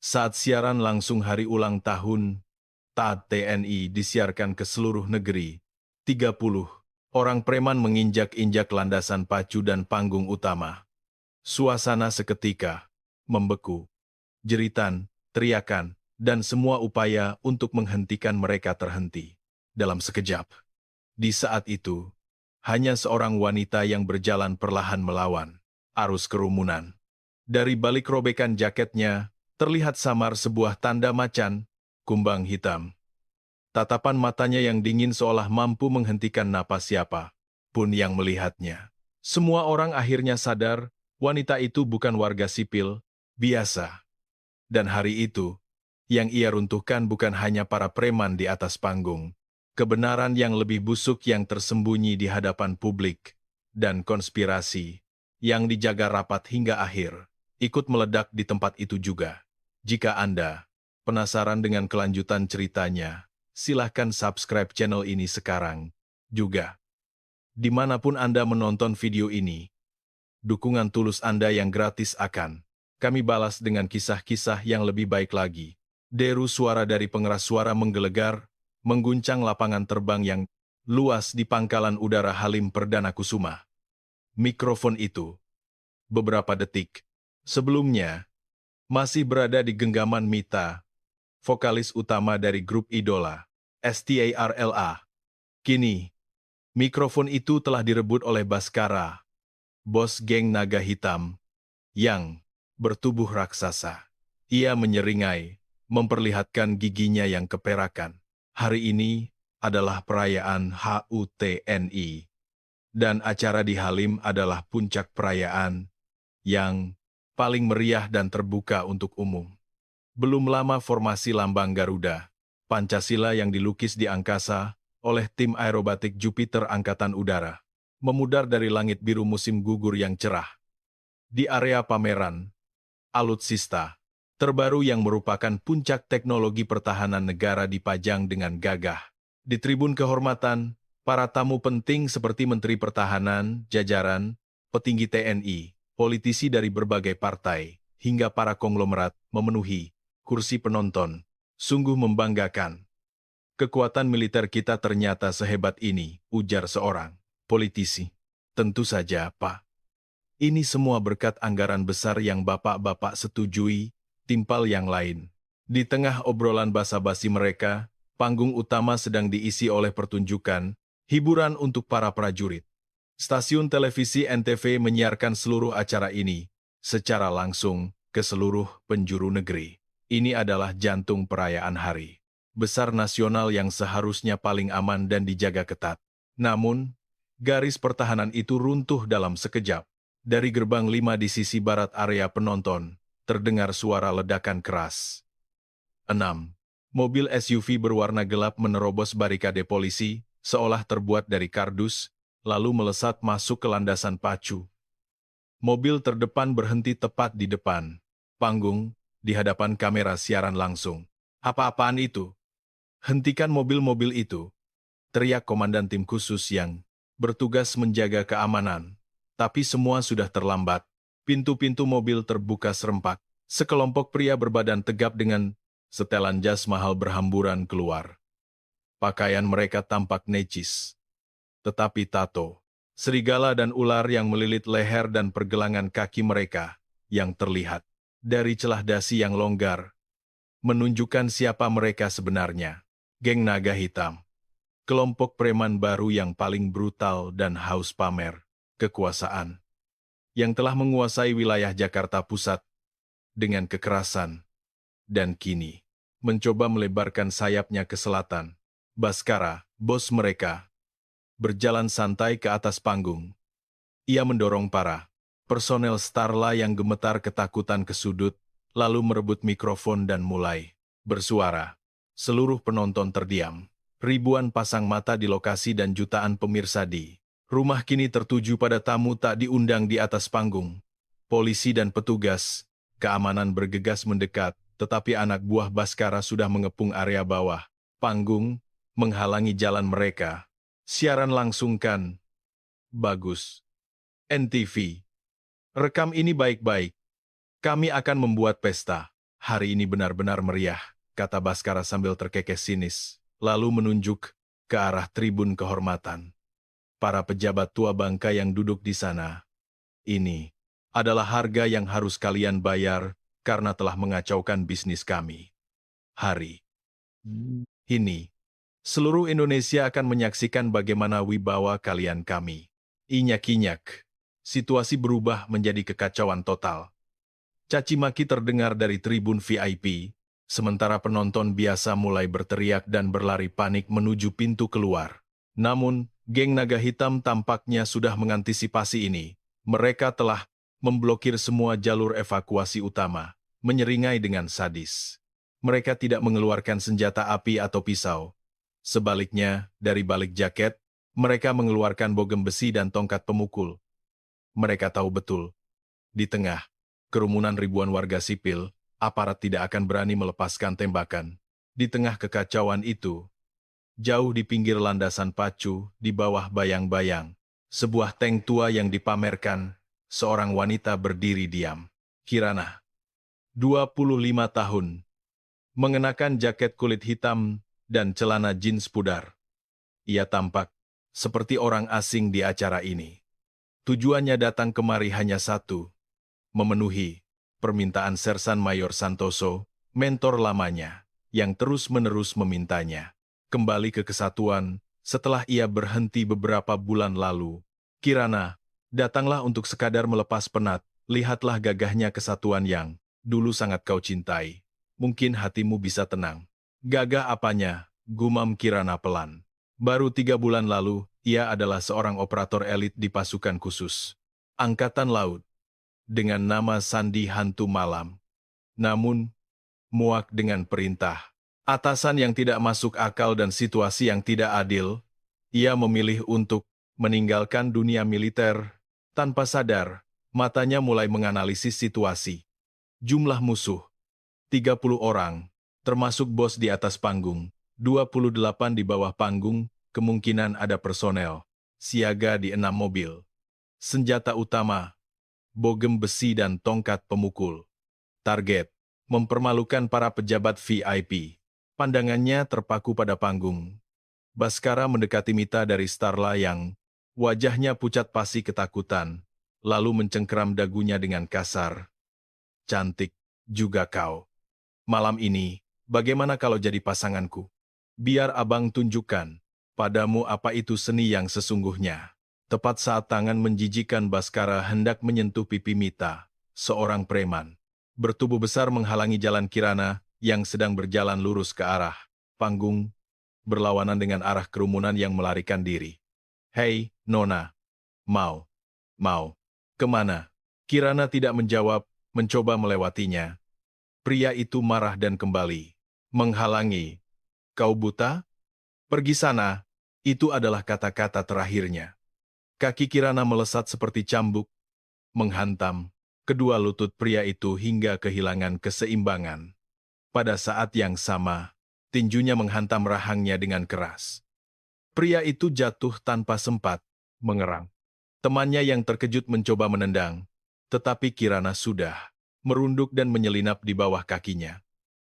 Saat siaran langsung hari ulang tahun TAAT TNI disiarkan ke seluruh negeri, 30 orang preman menginjak-injak landasan pacu dan panggung utama. Suasana seketika membeku. Jeritan, teriakan, dan semua upaya untuk menghentikan mereka terhenti. Dalam sekejap, di saat itu, hanya seorang wanita yang berjalan perlahan melawan arus kerumunan. Dari balik robekan jaketnya, terlihat samar sebuah tanda macan, kumbang hitam. Tatapan matanya yang dingin seolah mampu menghentikan napas siapa pun yang melihatnya. Semua orang akhirnya sadar, wanita itu bukan warga sipil biasa. Dan hari itu, yang ia runtuhkan bukan hanya para preman di atas panggung, kebenaran yang lebih busuk yang tersembunyi di hadapan publik, dan konspirasi yang dijaga rapat hingga akhir, ikut meledak di tempat itu juga. Jika Anda penasaran dengan kelanjutan ceritanya, silahkan subscribe channel ini sekarang. Juga, dimanapun Anda menonton video ini, dukungan tulus Anda yang gratis akan kami balas dengan kisah-kisah yang lebih baik lagi. Deru suara dari pengeras suara menggelegar, mengguncang lapangan terbang yang luas di pangkalan udara Halim Perdana Kusuma. Mikrofon itu, beberapa detik sebelumnya, masih berada di genggaman Mita, vokalis utama dari grup idola, STARLA. Kini, mikrofon itu telah direbut oleh Baskara, bos geng naga hitam, yang bertubuh raksasa. Ia menyeringai, memperlihatkan giginya yang keperakan. Hari ini adalah perayaan HUT TNI, dan acara di Halim adalah puncak perayaan yang paling meriah dan terbuka untuk umum. Belum lama formasi lambang Garuda, Pancasila yang dilukis di angkasa oleh tim aerobatik Jupiter Angkatan Udara, memudar dari langit biru musim gugur yang cerah. Di area pameran, alutsista terbaru yang merupakan puncak teknologi pertahanan negara dipajang dengan gagah. Di tribun kehormatan, para tamu penting seperti Menteri Pertahanan, jajaran, petinggi TNI, politisi dari berbagai partai, hingga para konglomerat memenuhi kursi penonton. Sungguh membanggakan. Kekuatan militer kita ternyata sehebat ini, ujar seorang politisi. Tentu saja, Pak. Ini semua berkat anggaran besar yang bapak-bapak setujui, timpal yang lain. Di tengah obrolan basa-basi mereka, panggung utama sedang diisi oleh pertunjukan, hiburan untuk para prajurit. Stasiun televisi NTV menyiarkan seluruh acara ini, secara langsung, ke seluruh penjuru negeri. Ini adalah jantung perayaan hari besar nasional yang seharusnya paling aman dan dijaga ketat. Namun, garis pertahanan itu runtuh dalam sekejap. Dari gerbang 5 di sisi barat area penonton, terdengar suara ledakan keras. 6. Mobil SUV berwarna gelap menerobos barikade polisi, seolah terbuat dari kardus, lalu melesat masuk ke landasan pacu. Mobil terdepan berhenti tepat di depan panggung, di hadapan kamera siaran langsung. Apa-apaan itu? Hentikan mobil-mobil itu, teriak komandan tim khusus yang bertugas menjaga keamanan. Tapi semua sudah terlambat. Pintu-pintu mobil terbuka serempak. Sekelompok pria berbadan tegap dengan setelan jas mahal berhamburan keluar. Pakaian mereka tampak necis. Tetapi tato, serigala dan ular yang melilit leher dan pergelangan kaki mereka yang terlihat dari celah dasi yang longgar, menunjukkan siapa mereka sebenarnya. Geng Naga Hitam. Kelompok preman baru yang paling brutal dan haus pamer kekuasaan, yang telah menguasai wilayah Jakarta Pusat dengan kekerasan, dan kini mencoba melebarkan sayapnya ke selatan. Baskara, bos mereka, berjalan santai ke atas panggung. Ia mendorong para personel Starla yang gemetar ketakutan ke sudut, lalu merebut mikrofon dan mulai bersuara. Seluruh penonton terdiam. Ribuan pasang mata di lokasi dan jutaan pemirsa di rumah kini tertuju pada tamu tak diundang di atas panggung. Polisi dan petugas keamanan bergegas mendekat, tetapi anak buah Baskara sudah mengepung area bawah panggung, menghalangi jalan mereka. Siaran langsung kan? Bagus. NTV. Rekam ini baik-baik. Kami akan membuat pesta Hari ini benar-benar meriah, kata Baskara sambil terkekeh sinis, lalu menunjuk ke arah tribun kehormatan. Para pejabat tua bangka yang duduk di sana. Ini adalah harga yang harus kalian bayar karena telah mengacaukan bisnis kami. Hari ini, seluruh Indonesia akan menyaksikan bagaimana wibawa kalian kami. Inyak-inyak, situasi berubah menjadi kekacauan total. Caci maki terdengar dari tribun VIP, sementara penonton biasa mulai berteriak dan berlari panik menuju pintu keluar. Namun, geng naga hitam tampaknya sudah mengantisipasi ini. Mereka telah memblokir semua jalur evakuasi utama, menyeringai dengan sadis. Mereka tidak mengeluarkan senjata api atau pisau. Sebaliknya, dari balik jaket, mereka mengeluarkan bogem besi dan tongkat pemukul. Mereka tahu betul, di tengah kerumunan ribuan warga sipil, aparat tidak akan berani melepaskan tembakan. Di tengah kekacauan itu, jauh di pinggir landasan pacu, di bawah bayang-bayang, sebuah tank tua yang dipamerkan, seorang wanita berdiri diam. Kirana, 25 tahun, mengenakan jaket kulit hitam dan celana jeans pudar. Ia tampak seperti orang asing di acara ini. Tujuannya datang kemari hanya satu, memenuhi permintaan Sersan Mayor Santoso, mentor lamanya, yang terus-menerus memintanya kembali ke kesatuan setelah ia berhenti beberapa bulan lalu. Kirana, datanglah untuk sekadar melepas penat, lihatlah gagahnya kesatuan yang dulu sangat kau cintai. Mungkin hatimu bisa tenang. Gagah apanya, gumam Kirana pelan. Baru 3 bulan lalu, ia adalah seorang operator elit di pasukan khusus Angkatan Laut, dengan nama Sandi Hantu Malam. Namun, muak dengan perintah atasan yang tidak masuk akal dan situasi yang tidak adil, ia memilih untuk meninggalkan dunia militer. Tanpa sadar, matanya mulai menganalisis situasi. Jumlah musuh, 30 orang, termasuk bos di atas panggung, 28 di bawah panggung, kemungkinan ada personel, siaga di 6 mobil. Senjata utama, bogem besi dan tongkat pemukul. Target, mempermalukan para pejabat VIP. Pandangannya terpaku pada panggung. Baskara mendekati Mita dari Starla yang wajahnya pucat pasi ketakutan, lalu mencengkeram dagunya dengan kasar. Cantik juga kau. Malam ini, bagaimana kalau jadi pasanganku? Biar abang tunjukkan padamu apa itu seni yang sesungguhnya. Tepat saat tangan menjijikan Baskara hendak menyentuh pipi Mita, seorang preman bertubuh besar menghalangi jalan Kirana yang sedang berjalan lurus ke arah panggung, berlawanan dengan arah kerumunan yang melarikan diri. Hei, Nona, mau, kemana? Kirana tidak menjawab, mencoba melewatinya. Pria itu marah dan kembali menghalangi. Kau buta? Pergi sana. Itu adalah kata-kata terakhirnya. Kaki Kirana melesat seperti cambuk, menghantam kedua lutut pria itu hingga kehilangan keseimbangan. Pada saat yang sama, tinjunya menghantam rahangnya dengan keras. Pria itu jatuh tanpa sempat mengerang. Temannya yang terkejut mencoba menendang, tetapi Kirana sudah merunduk dan menyelinap di bawah kakinya.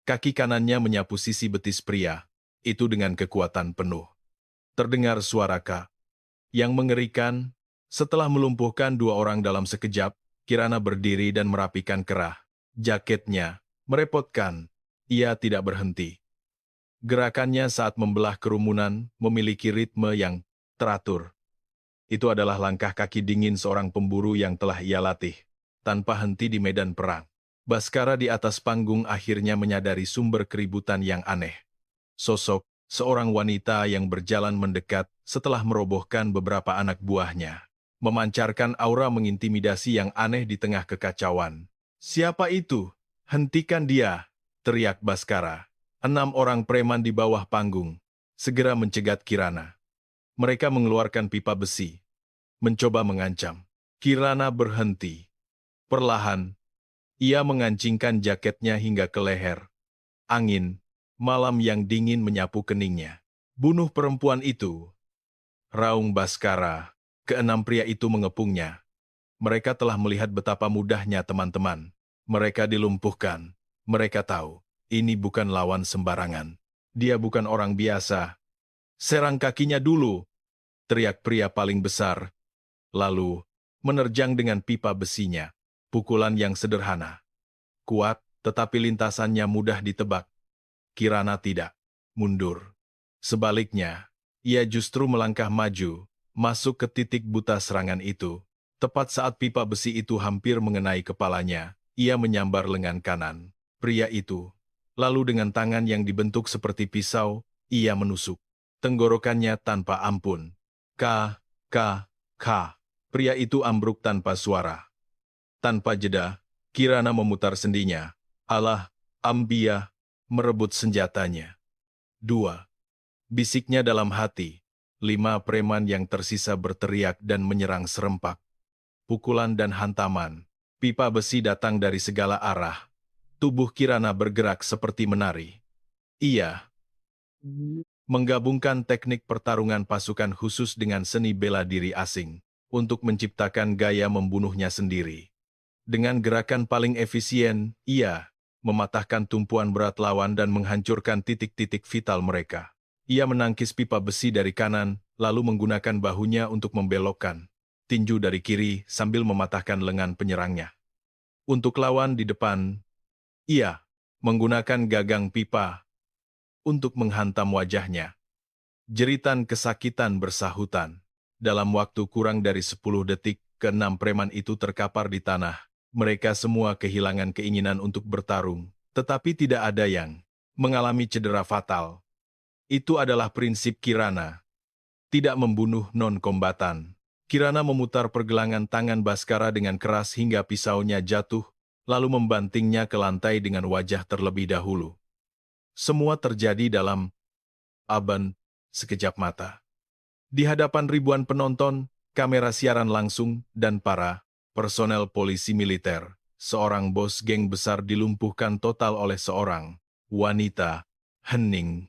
Kaki kanannya menyapu sisi betis pria itu dengan kekuatan penuh. Terdengar suara K yang mengerikan. Setelah melumpuhkan 2 orang dalam sekejap, Kirana berdiri dan merapikan kerah jaketnya. Merepotkan, ia tidak berhenti. Gerakannya saat membelah kerumunan memiliki ritme yang teratur. Itu adalah langkah kaki dingin seorang pemburu yang telah ia latih tanpa henti di medan perang. Baskara di atas panggung akhirnya menyadari sumber keributan yang aneh. Sosok seorang wanita yang berjalan mendekat setelah merobohkan beberapa anak buahnya, memancarkan aura mengintimidasi yang aneh di tengah kekacauan. Siapa itu? Hentikan dia, teriak Baskara. 6 orang preman di bawah panggung segera mencegat Kirana. Mereka mengeluarkan pipa besi, mencoba mengancam. Kirana berhenti. Perlahan, ia mengancingkan jaketnya hingga ke leher. Angin malam yang dingin menyapu keningnya. Bunuh perempuan itu, raung Baskara. Ke-6 pria itu mengepungnya. Mereka telah melihat betapa mudahnya teman-teman. Mereka dilumpuhkan. Mereka tahu, ini bukan lawan sembarangan. Dia bukan orang biasa. Serang kakinya dulu, teriak pria paling besar. Lalu, menerjang dengan pipa besinya. Pukulan yang sederhana. Kuat, tetapi lintasannya mudah ditebak. Kirana tidak mundur. Sebaliknya, ia justru melangkah maju, masuk ke titik buta serangan itu. Tepat saat pipa besi itu hampir mengenai kepalanya, ia menyambar lengan kanan pria itu. Lalu dengan tangan yang dibentuk seperti pisau, ia menusuk tenggorokannya tanpa ampun. K, K, K. Pria itu ambruk tanpa suara. Tanpa jeda, Kirana memutar sendinya. Allah, Ambia, merebut senjatanya. 2. Bisiknya dalam hati. 5 preman yang tersisa berteriak dan menyerang serempak. Pukulan dan hantaman. Pipa besi datang dari segala arah. Tubuh Kirana bergerak seperti menari. Ia menggabungkan teknik pertarungan pasukan khusus dengan seni bela diri asing untuk menciptakan gaya membunuhnya sendiri. Dengan gerakan paling efisien, ia mematahkan tumpuan berat lawan dan menghancurkan titik-titik vital mereka. Ia menangkis pipa besi dari kanan, lalu menggunakan bahunya untuk membelokkan tinju dari kiri sambil mematahkan lengan penyerangnya. Untuk lawan di depan, ia menggunakan gagang pipa untuk menghantam wajahnya. Jeritan kesakitan bersahutan. Dalam waktu kurang dari 10 detik, ke-6 preman itu terkapar di tanah. Mereka semua kehilangan keinginan untuk bertarung, tetapi tidak ada yang mengalami cedera fatal. Itu adalah prinsip Kirana. Tidak membunuh non-kombatan. Kirana memutar pergelangan tangan Baskara dengan keras hingga pisaunya jatuh, lalu membantingnya ke lantai dengan wajah terlebih dahulu. Semua terjadi dalam aban sekejap mata. Di hadapan ribuan penonton, kamera siaran langsung, dan para personel polisi militer, seorang bos geng besar dilumpuhkan total oleh seorang wanita, hening.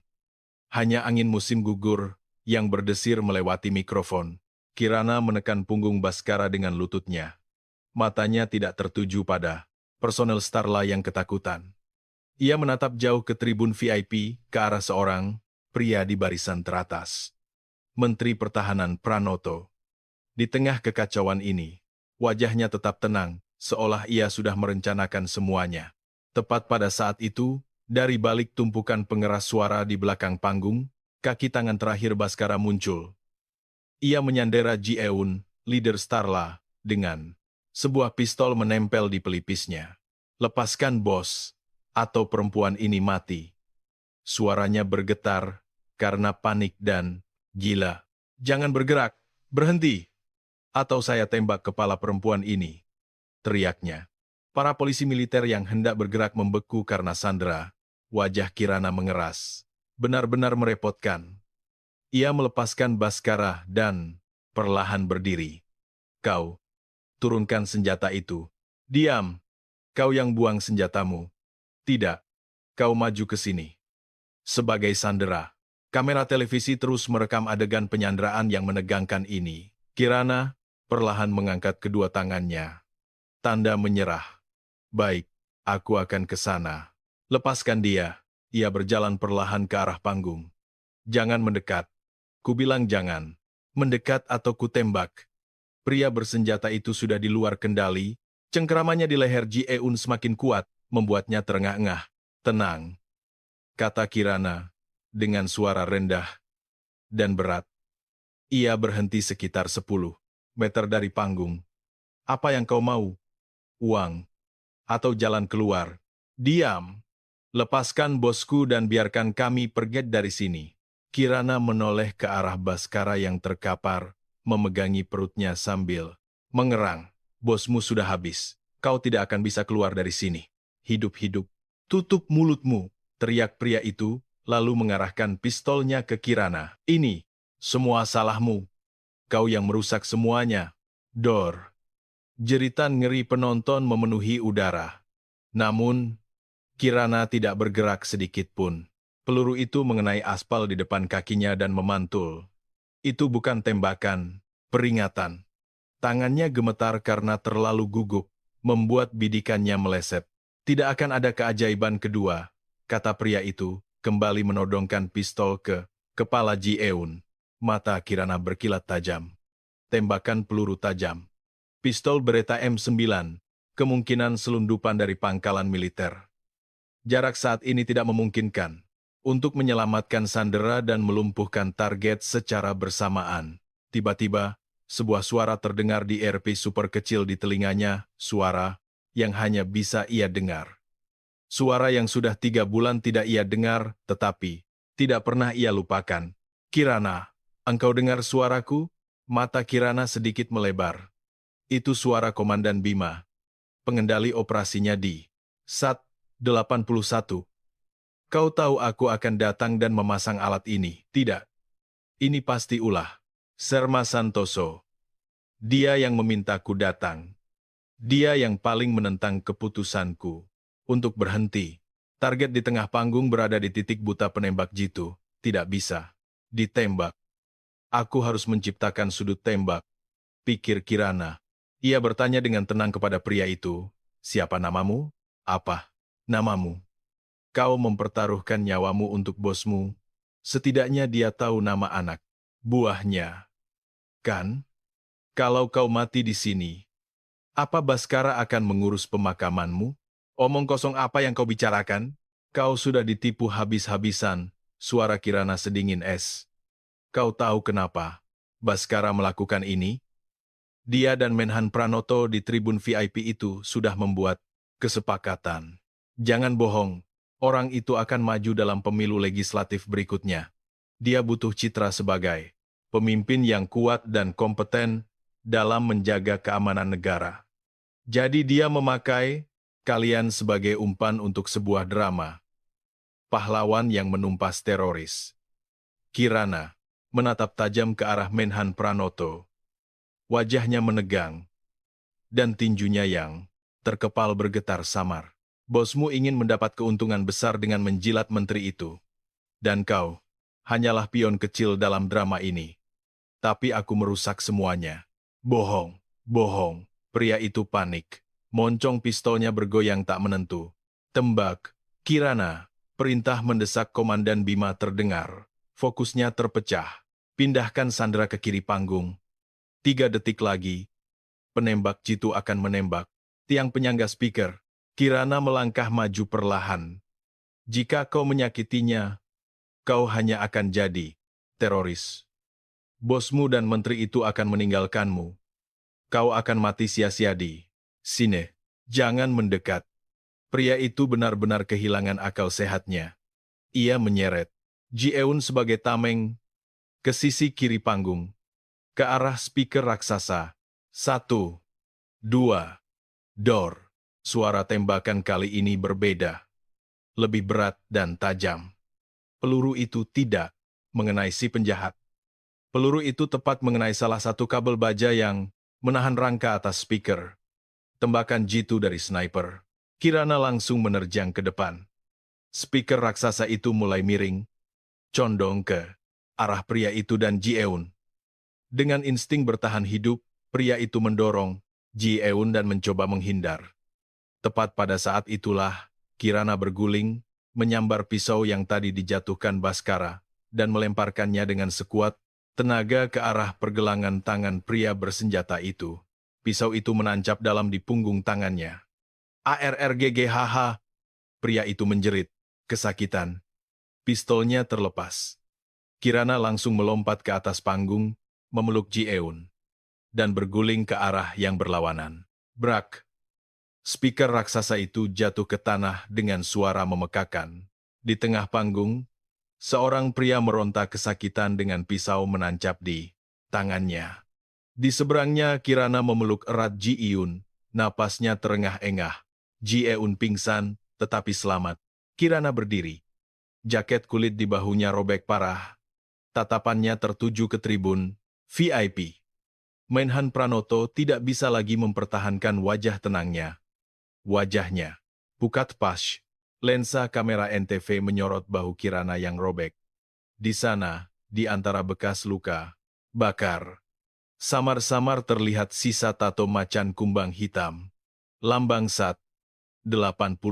Hanya angin musim gugur yang berdesir melewati mikrofon. Kirana menekan punggung Baskara dengan lututnya. Matanya tidak tertuju pada personel Starla yang ketakutan. Ia menatap jauh ke tribun VIP ke arah seorang pria di barisan teratas. Menteri Pertahanan Pranoto. Di tengah kekacauan ini, wajahnya tetap tenang, seolah ia sudah merencanakan semuanya. Tepat pada saat itu, dari balik tumpukan pengeras suara di belakang panggung, kaki tangan terakhir Baskara muncul. Ia menyandera Ji Eun, leader Starla, dengan sebuah pistol menempel di pelipisnya. Lepaskan bos, atau perempuan ini mati. Suaranya bergetar karena panik dan gila. Jangan bergerak, berhenti, atau saya tembak kepala perempuan ini, teriaknya. Para polisi militer yang hendak bergerak membeku karena sandera. Wajah Kirana mengeras. Benar-benar merepotkan. Ia melepaskan Baskara dan perlahan berdiri. Kau, turunkan senjata itu. Diam, kau yang buang senjatamu. Tidak, kau maju ke sini. Sebagai sandera, kamera televisi terus merekam adegan penyanderaan yang menegangkan ini. Kirana perlahan mengangkat kedua tangannya. Tanda menyerah. Baik, aku akan ke sana. Lepaskan dia. Ia berjalan perlahan ke arah panggung. Jangan mendekat. Kubilang jangan. Mendekat atau kutembak. Pria bersenjata itu sudah di luar kendali. Cengkeramannya di leher Ji Eun semakin kuat, membuatnya terengah-engah. Tenang, kata Kirana, dengan suara rendah dan berat. Ia berhenti sekitar 10 meter dari panggung. Apa yang kau mau? Uang? Atau jalan keluar? Diam. Lepaskan bosku dan biarkan kami pergi dari sini. Kirana menoleh ke arah Baskara yang terkapar, memegangi perutnya sambil mengerang. Bosmu sudah habis. Kau tidak akan bisa keluar dari sini. Hidup-hidup. Tutup mulutmu, teriak pria itu, lalu mengarahkan pistolnya ke Kirana. Ini, semua salahmu. Kau yang merusak semuanya. Dor. Jeritan ngeri penonton memenuhi udara. Namun, Kirana tidak bergerak sedikit pun. Peluru itu mengenai aspal di depan kakinya dan memantul. Itu bukan tembakan, peringatan. Tangannya gemetar karena terlalu gugup, membuat bidikannya meleset. Tidak akan ada keajaiban kedua, kata pria itu, kembali menodongkan pistol ke kepala Ji Eun. Mata Kirana berkilat tajam. Tembakan peluru tajam. Pistol Beretta M9, kemungkinan selundupan dari pangkalan militer. Jarak saat ini tidak memungkinkan untuk menyelamatkan sandera dan melumpuhkan target secara bersamaan. Tiba-tiba, sebuah suara terdengar di earpiece super kecil di telinganya, suara yang hanya bisa ia dengar. Suara yang sudah 3 bulan tidak ia dengar, tetapi tidak pernah ia lupakan. Kirana, engkau dengar suaraku? Mata Kirana sedikit melebar. Itu suara Komandan Bima. Pengendali operasinya di SAT 81. Kau tahu aku akan datang dan memasang alat ini, tidak? Ini pasti ulah Serma Santoso. Dia yang memintaku datang. Dia yang paling menentang keputusanku untuk berhenti. Target di tengah panggung berada di titik buta penembak jitu. Tidak bisa ditembak. Aku harus menciptakan sudut tembak, pikir Kirana. Ia bertanya dengan tenang kepada pria itu, siapa namamu? Apa namamu? Kau mempertaruhkan nyawamu untuk bosmu. Setidaknya dia tahu nama anak buahnya. Kan? Kalau kau mati di sini, apa Baskara akan mengurus pemakamanmu? Omong kosong apa yang kau bicarakan? Kau sudah ditipu habis-habisan, suara Kirana sedingin es. Kau tahu kenapa Baskara melakukan ini? Dia dan Menhan Pranoto di tribun VIP itu sudah membuat kesepakatan. Jangan bohong, orang itu akan maju dalam pemilu legislatif berikutnya. Dia butuh citra sebagai pemimpin yang kuat dan kompeten dalam menjaga keamanan negara. Jadi dia memakai kalian sebagai umpan untuk sebuah drama. Pahlawan yang menumpas teroris. Kirana menatap tajam ke arah Menhan Pranoto. Wajahnya menegang, dan tinjunya yang terkepal bergetar samar. Bosmu ingin mendapat keuntungan besar dengan menjilat menteri itu. Dan kau hanyalah pion kecil dalam drama ini. Tapi aku merusak semuanya. Bohong, bohong. Pria itu panik. Moncong pistolnya bergoyang tak menentu. Tembak, Kirana. Perintah mendesak Komandan Bima terdengar. Fokusnya terpecah. Pindahkan sandera ke kiri panggung. 3 detik lagi, penembak jitu akan menembak. Tiang penyangga speaker, Kirana melangkah maju perlahan. Jika kau menyakitinya, kau hanya akan jadi teroris. Bosmu dan menteri itu akan meninggalkanmu. Kau akan mati sia-sia di sini. Jangan mendekat. Pria itu benar-benar kehilangan akal sehatnya. Ia menyeret Ji Eun sebagai tameng ke sisi kiri panggung, ke arah speaker raksasa. 1, 2, dor. Suara tembakan kali ini berbeda. Lebih berat dan tajam. Peluru itu tidak mengenai si penjahat. Peluru itu tepat mengenai salah satu kabel baja yang menahan rangka atas speaker. Tembakan jitu dari sniper. Kirana langsung menerjang ke depan. Speaker raksasa itu mulai miring, condong ke arah pria itu dan Ji Eun. Dengan insting bertahan hidup, pria itu mendorong Ji Eun dan mencoba menghindar. Tepat pada saat itulah, Kirana berguling, menyambar pisau yang tadi dijatuhkan Baskara, dan melemparkannya dengan sekuat tenaga ke arah pergelangan tangan pria bersenjata itu. Pisau itu menancap dalam di punggung tangannya. ARRGGHH, pria itu menjerit, kesakitan. Pistolnya terlepas. Kirana langsung melompat ke atas panggung, memeluk Ji Eun, dan berguling ke arah yang berlawanan. Brak! Speaker raksasa itu jatuh ke tanah dengan suara memekakan. Di tengah panggung, seorang pria meronta kesakitan dengan pisau menancap di tangannya. Di seberangnya Kirana memeluk erat Ji Eun, napasnya terengah-engah. Ji Eun pingsan, tetapi selamat. Kirana berdiri. Jaket kulit di bahunya robek parah. Tatapannya tertuju ke tribun VIP. Menhan Pranoto tidak bisa lagi mempertahankan wajah tenangnya. Wajahnya pucat pas. Lensa kamera NTV menyorot bahu Kirana yang robek. Di sana, di antara bekas luka bakar, samar-samar terlihat sisa tato macan kumbang hitam. Lambang SAT 81.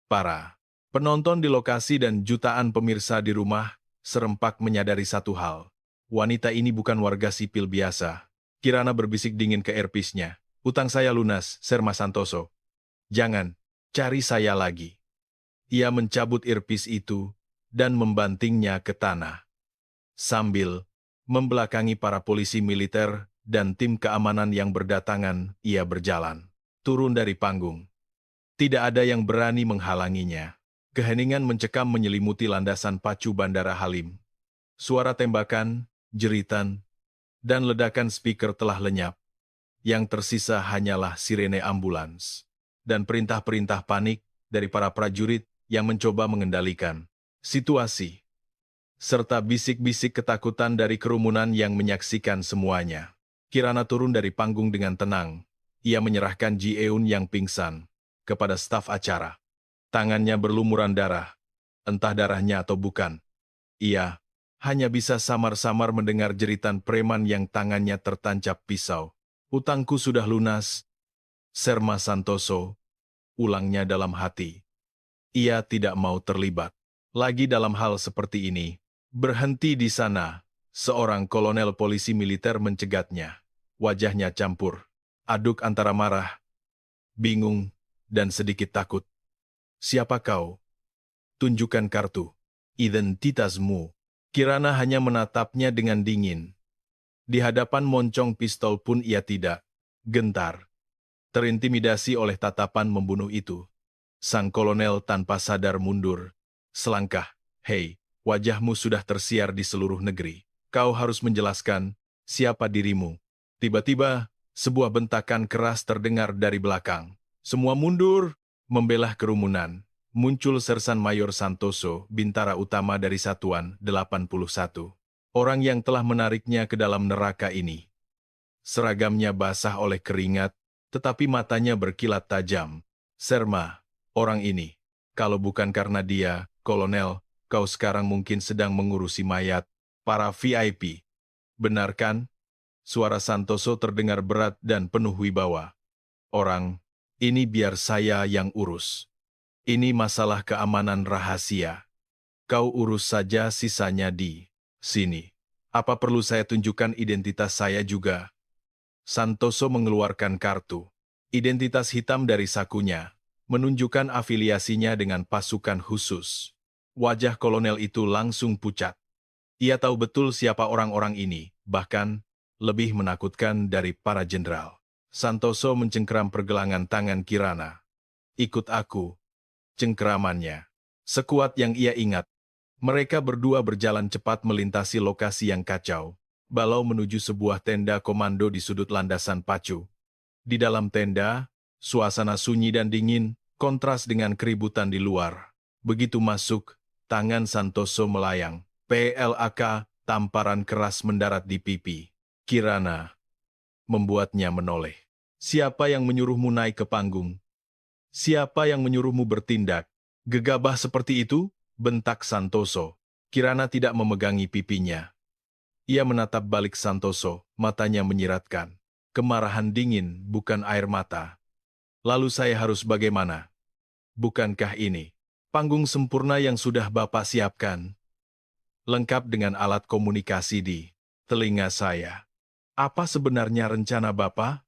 Para penonton di lokasi dan jutaan pemirsa di rumah serempak menyadari satu hal. Wanita ini bukan warga sipil biasa. Kirana berbisik dingin ke earpiece-nya. Utang saya lunas, Serma Santoso. Jangan, cari saya lagi. Ia mencabut earpiece itu dan membantingnya ke tanah. Sambil membelakangi para polisi militer dan tim keamanan yang berdatangan, ia berjalan turun dari panggung. Tidak ada yang berani menghalanginya. Keheningan mencekam menyelimuti landasan pacu Bandara Halim. Suara tembakan, jeritan, dan ledakan speaker telah lenyap. Yang tersisa hanyalah sirene ambulans dan perintah-perintah panik dari para prajurit yang mencoba mengendalikan situasi, serta bisik-bisik ketakutan dari kerumunan yang menyaksikan semuanya. Kirana turun dari panggung dengan tenang. Ia menyerahkan Ji Eun yang pingsan kepada staf acara. Tangannya berlumuran darah, entah darahnya atau bukan. Ia hanya bisa samar-samar mendengar jeritan preman yang tangannya tertancap pisau. Utangku sudah lunas, Serma Santoso, ulangnya dalam hati. Ia tidak mau terlibat lagi dalam hal seperti ini. Berhenti di sana, seorang kolonel polisi militer mencegatnya. Wajahnya campur aduk antara marah, bingung, dan sedikit takut. Siapa kau? Tunjukkan kartu identitasmu. Kirana hanya menatapnya dengan dingin. Di hadapan moncong pistol pun ia tidak gentar. Terintimidasi oleh tatapan membunuh itu, sang kolonel tanpa sadar mundur selangkah. Hei, wajahmu sudah tersiar di seluruh negeri. Kau harus menjelaskan siapa dirimu. Tiba-tiba, sebuah bentakan keras terdengar dari belakang. Semua mundur, membelah kerumunan. Muncul Sersan Mayor Santoso, bintara utama dari Satuan 81. Orang yang telah menariknya ke dalam neraka ini. Seragamnya basah oleh keringat, tetapi matanya berkilat tajam. Serma, orang ini. Kalau bukan karena dia, Kolonel, kau sekarang mungkin sedang mengurusi mayat para VIP. Benar kan? Suara Santoso terdengar berat dan penuh wibawa. Orang, ini biar saya yang urus. Ini masalah keamanan rahasia. Kau urus saja sisanya di sini. Apa perlu saya tunjukkan identitas saya juga? Santoso mengeluarkan kartu identitas hitam dari sakunya, menunjukkan afiliasinya dengan pasukan khusus. Wajah kolonel itu langsung pucat. Ia tahu betul siapa orang-orang ini, bahkan lebih menakutkan dari para jenderal. Santoso mencengkeram pergelangan tangan Kirana. Ikut aku. Cengkeramannya sekuat yang ia ingat. Mereka berdua berjalan cepat melintasi lokasi yang kacau, balau menuju sebuah tenda komando di sudut landasan pacu. Di dalam tenda, suasana sunyi dan dingin, kontras dengan keributan di luar. Begitu masuk, tangan Santoso melayang. PLAK, tamparan keras mendarat di pipi. Kirana membuatnya menoleh. Siapa yang menyuruhmu naik ke panggung? Siapa yang menyuruhmu bertindak gegabah seperti itu? Bentak Santoso. Kirana tidak memegangi pipinya. Ia menatap balik Santoso, matanya menyiratkan. Kemarahan dingin, bukan air mata. Lalu saya harus bagaimana? Bukankah ini panggung sempurna yang sudah Bapak siapkan? Lengkap dengan alat komunikasi di telinga saya. Apa sebenarnya rencana Bapak?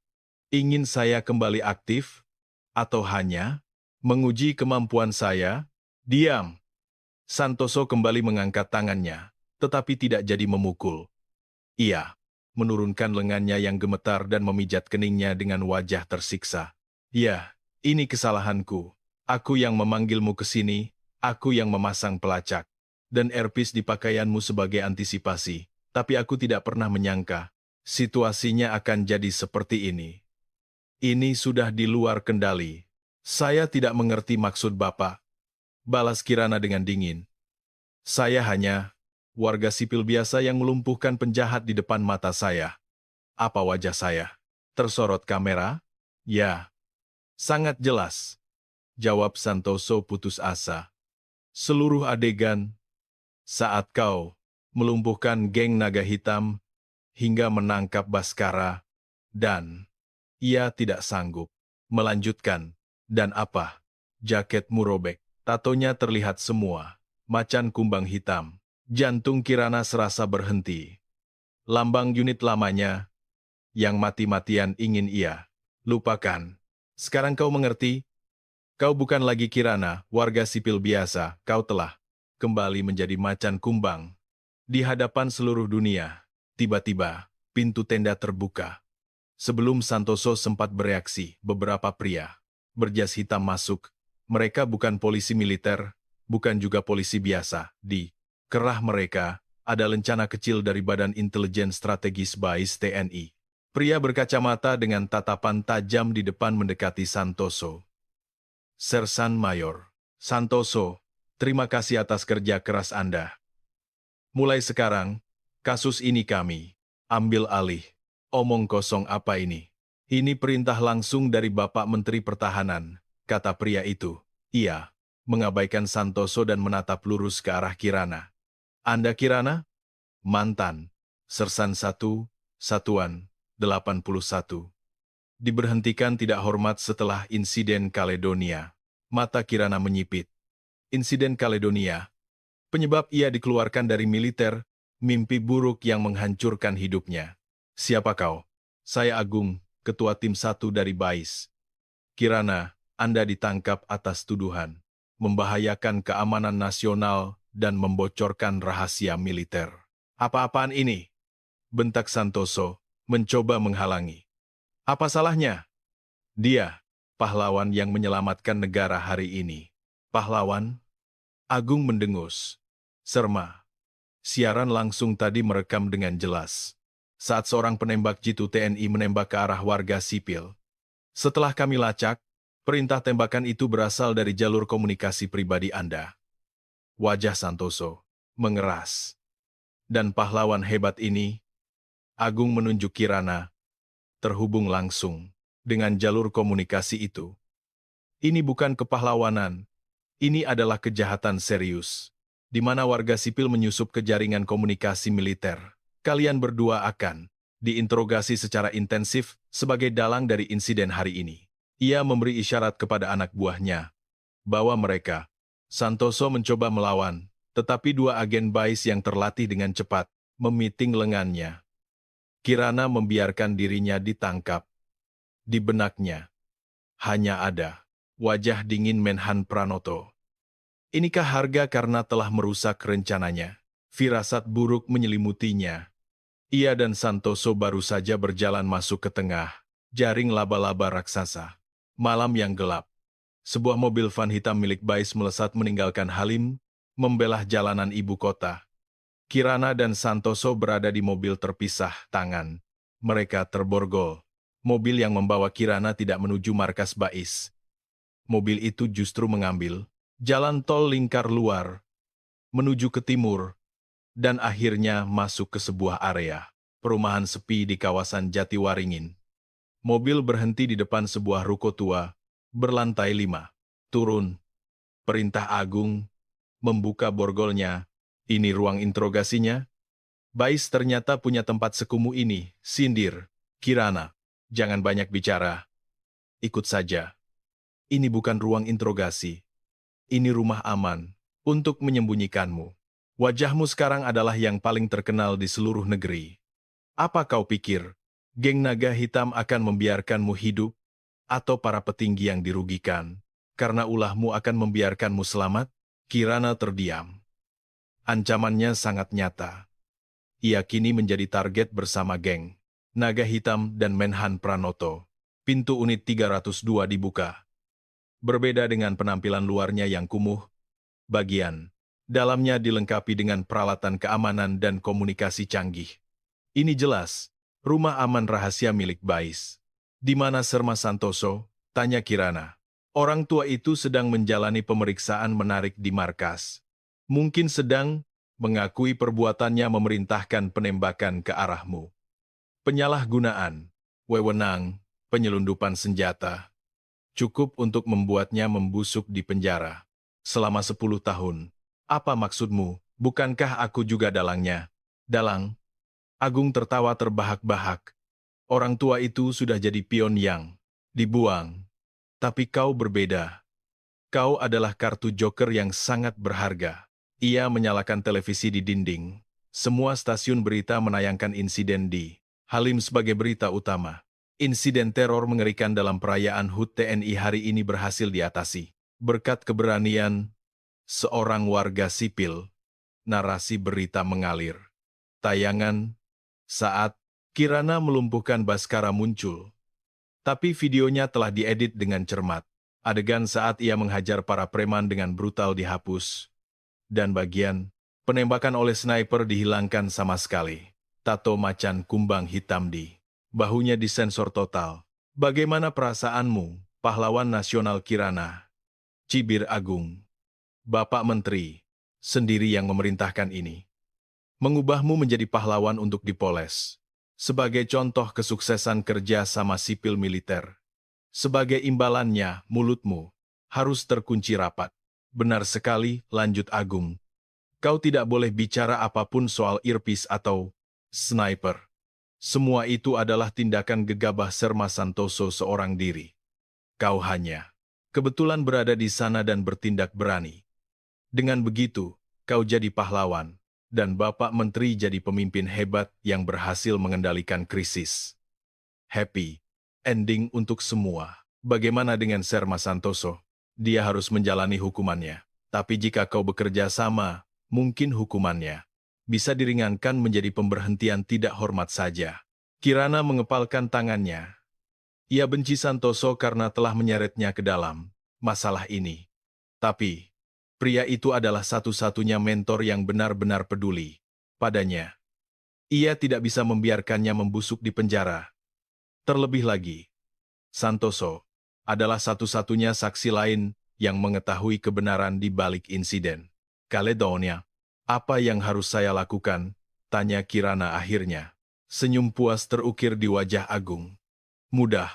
Ingin saya kembali aktif? Atau hanya menguji kemampuan saya? Diam! Santoso kembali mengangkat tangannya, tetapi tidak jadi memukul. Ia menurunkan lengannya yang gemetar dan memijat keningnya dengan wajah tersiksa. Ya, ini kesalahanku. Aku yang memanggilmu ke sini, aku yang memasang pelacak, dan earpiece di pakaianmu sebagai antisipasi. Tapi aku tidak pernah menyangka, situasinya akan jadi seperti ini. Ini sudah di luar kendali. Saya tidak mengerti maksud Bapak. Balas Kirana dengan dingin. Saya hanya warga sipil biasa yang melumpuhkan penjahat di depan mata saya. Apa wajah saya? Tersorot kamera? Ya, sangat jelas. Jawab Santoso putus asa. Seluruh adegan, saat kau melumpuhkan geng naga hitam, hingga menangkap Baskara, dan ia tidak sanggup melanjutkan. Dan apa? Jaketmu robek, tatonya terlihat semua, macan kumbang hitam. Jantung Kirana serasa berhenti. Lambang unit lamanya, yang mati-matian ingin ia lupakan. Sekarang kau mengerti? Kau bukan lagi Kirana, warga sipil biasa, kau telah kembali menjadi macan kumbang. Di hadapan seluruh dunia, tiba-tiba, pintu tenda terbuka. Sebelum Santoso sempat bereaksi, beberapa pria berjas hitam masuk. Mereka bukan polisi militer, bukan juga polisi biasa. Di kerah mereka, ada lencana kecil dari Badan Intelijen Strategis BAIS TNI. Pria berkacamata dengan tatapan tajam di depan mendekati Santoso. Sersan Mayor Santoso, terima kasih atas kerja keras Anda. Mulai sekarang, kasus ini kami ambil alih. Omong kosong apa ini? Ini perintah langsung dari Bapak Menteri Pertahanan, kata pria itu. Ia mengabaikan Santoso dan menatap lurus ke arah Kirana. Anda Kirana? Mantan. Sersan 1, Satuan 81. Diberhentikan tidak hormat setelah insiden Kaledonia. Mata Kirana menyipit. Insiden Kaledonia. Penyebab ia dikeluarkan dari militer, mimpi buruk yang menghancurkan hidupnya. Siapa kau? Saya Agung, ketua tim 1 dari BAIS. Kirana, Anda ditangkap atas tuduhan membahayakan keamanan nasional dan membocorkan rahasia militer. Apa-apaan ini? Bentak Santoso, mencoba menghalangi. Apa salahnya? Dia, pahlawan yang menyelamatkan negara hari ini. Pahlawan? Agung mendengus. Serma. Siaran langsung tadi merekam dengan jelas. Saat seorang penembak jitu TNI menembak ke arah warga sipil. Setelah kami lacak, perintah tembakan itu berasal dari jalur komunikasi pribadi Anda. Wajah Santoso mengeras. Dan pahlawan hebat ini, Agung menunjuk Kirana, terhubung langsung dengan jalur komunikasi itu. Ini bukan kepahlawanan, ini adalah kejahatan serius, di mana warga sipil menyusup ke jaringan komunikasi militer. Kalian berdua akan diinterogasi secara intensif sebagai dalang dari insiden hari ini. Ia memberi isyarat kepada anak buahnya bahwa mereka, Santoso mencoba melawan, tetapi dua agen BAIS yang terlatih dengan cepat memiting lengannya. Kirana membiarkan dirinya ditangkap. Di benaknya hanya ada wajah dingin Menhan Pranoto. Inikah harga karena telah merusak rencananya? Firasat buruk menyelimutinya. Ia dan Santoso baru saja berjalan masuk ke tengah jaring laba-laba raksasa. Malam yang gelap. Sebuah mobil van hitam milik BAIS melesat meninggalkan Halim, membelah jalanan ibu kota. Kirana dan Santoso berada di mobil terpisah tangan. Mereka terborgol. Mobil yang membawa Kirana tidak menuju markas BAIS. Mobil itu justru mengambil jalan tol lingkar luar, menuju ke timur, dan akhirnya masuk ke sebuah area perumahan sepi di kawasan Jatiwaringin. Mobil berhenti di depan sebuah ruko tua, berlantai 5. Turun. Perintah Agung, membuka borgolnya. Ini ruang interogasinya? BAIS ternyata punya tempat sekumu ini, sindir. Kirana, jangan banyak bicara. Ikut saja. Ini bukan ruang interogasi. Ini rumah aman, untuk menyembunyikanmu. Wajahmu sekarang adalah yang paling terkenal di seluruh negeri. Apa kau pikir, geng naga hitam akan membiarkanmu hidup? Atau para petinggi yang dirugikan, karena ulahmu akan membiarkanmu selamat? Kirana terdiam. Ancamannya sangat nyata. Ia kini menjadi target bersama geng Naga Hitam dan Menhan Pranoto. Pintu unit 302 dibuka. Berbeda dengan penampilan luarnya yang kumuh, bagian dalamnya dilengkapi dengan peralatan keamanan dan komunikasi canggih. Ini jelas, rumah aman rahasia milik BAIS. Di mana Serma Santoso? Tanya Kirana. Orang tua itu sedang menjalani pemeriksaan menarik di markas. Mungkin sedang mengakui perbuatannya memerintahkan penembakan ke arahmu. Penyalahgunaan, wewenang, penyelundupan senjata. Cukup untuk membuatnya membusuk di penjara selama 10 tahun. Apa maksudmu? Bukankah aku juga dalangnya? Dalang? Agung tertawa terbahak-bahak. Orang tua itu sudah jadi pion yang dibuang. Tapi kau berbeda. Kau adalah kartu joker yang sangat berharga. Ia menyalakan televisi di dinding. Semua stasiun berita menayangkan insiden di Halim sebagai berita utama. Insiden teror mengerikan dalam perayaan HUT TNI hari ini berhasil diatasi. Berkat keberanian seorang warga sipil, narasi berita mengalir. Tayangan saat Kirana melumpuhkan Baskara muncul. Tapi videonya telah diedit dengan cermat. Adegan saat ia menghajar para preman dengan brutal dihapus. Dan bagian penembakan oleh sniper dihilangkan sama sekali. Tato macan kumbang hitam di bahunya disensor total. Bagaimana perasaanmu, pahlawan nasional Kirana? Cibir Agung. Bapak Menteri, sendiri yang memerintahkan ini. Mengubahmu menjadi pahlawan untuk dipoles. Sebagai contoh kesuksesan kerja sama sipil militer. Sebagai imbalannya, mulutmu harus terkunci rapat. Benar sekali, lanjut Agung. Kau tidak boleh bicara apapun soal earpiece atau sniper. Semua itu adalah tindakan gegabah Serma Santoso seorang diri. Kau hanya kebetulan berada di sana dan bertindak berani. Dengan begitu, kau jadi pahlawan, dan Bapak Menteri jadi pemimpin hebat yang berhasil mengendalikan krisis. Happy ending untuk semua. Bagaimana dengan Serma Santoso? Dia harus menjalani hukumannya. Tapi jika kau bekerja sama, mungkin hukumannya bisa diringankan menjadi pemberhentian tidak hormat saja. Kirana mengepalkan tangannya. Ia benci Santoso karena telah menyeretnya ke dalam masalah ini. Tapi, pria itu adalah satu-satunya mentor yang benar-benar peduli padanya. Ia tidak bisa membiarkannya membusuk di penjara. Terlebih lagi, Santoso adalah satu-satunya saksi lain yang mengetahui kebenaran di balik insiden Caledonia. Apa yang harus saya lakukan? Tanya Kirana akhirnya. Senyum puas terukir di wajah Agung. Mudah.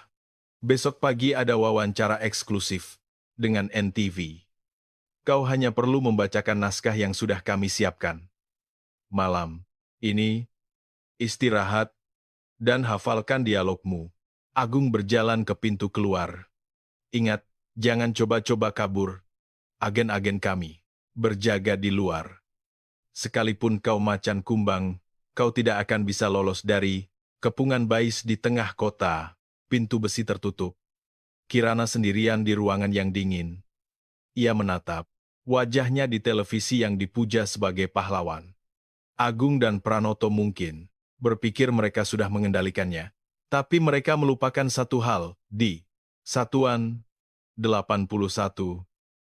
Besok pagi ada wawancara eksklusif dengan NTV. Kau hanya perlu membacakan naskah yang sudah kami siapkan. Malam ini, istirahat, dan hafalkan dialogmu. Agung berjalan ke pintu keluar. Ingat, jangan coba-coba kabur. Agen-agen kami berjaga di luar. Sekalipun kau macan kumbang, kau tidak akan bisa lolos dari kepungan bais di tengah kota. Pintu besi tertutup. Kirana sendirian di ruangan yang dingin. Ia menatap wajahnya di televisi yang dipuja sebagai pahlawan. Agung dan Pranoto mungkin berpikir mereka sudah mengendalikannya. Tapi mereka melupakan satu hal, di Satuan 81.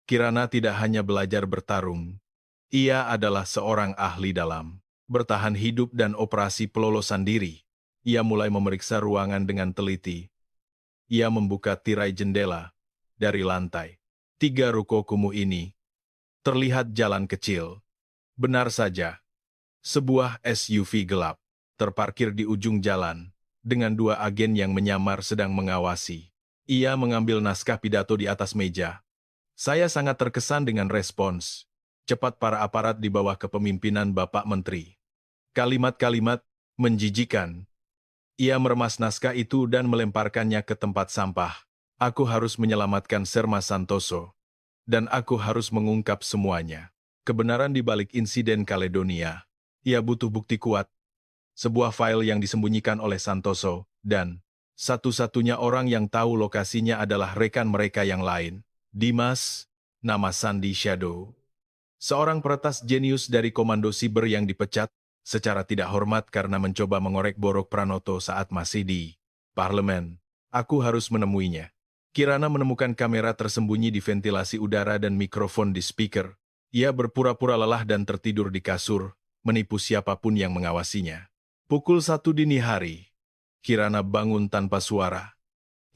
Kirana tidak hanya belajar bertarung. Ia adalah seorang ahli dalam bertahan hidup dan operasi pelolosan diri. Ia mulai memeriksa ruangan dengan teliti. Ia membuka tirai jendela. Dari lantai 3 ruko kumuh ini, terlihat jalan kecil. Benar saja, sebuah SUV gelap terparkir di ujung jalan, dengan 2 agen yang menyamar sedang mengawasi. Ia mengambil naskah pidato di atas meja. Saya sangat terkesan dengan respons cepat para aparat di bawah kepemimpinan Bapak Menteri. Kalimat-kalimat menjijikan. Ia meremas naskah itu dan melemparkannya ke tempat sampah. Aku harus menyelamatkan Serma Santoso. Dan aku harus mengungkap semuanya. Kebenaran di balik insiden Caledonia. Ia butuh bukti kuat. Sebuah file yang disembunyikan oleh Santoso, dan satu-satunya orang yang tahu lokasinya adalah rekan mereka yang lain. Dimas, nama Sandy Shadow. Seorang peretas jenius dari Komando Siber yang dipecat secara tidak hormat karena mencoba mengorek borok Pranoto saat masih di parlemen. Aku harus menemuinya. Kirana menemukan kamera tersembunyi di ventilasi udara dan mikrofon di speaker. Ia berpura-pura lelah dan tertidur di kasur, menipu siapapun yang mengawasinya. Pukul 1 dini hari, Kirana bangun tanpa suara.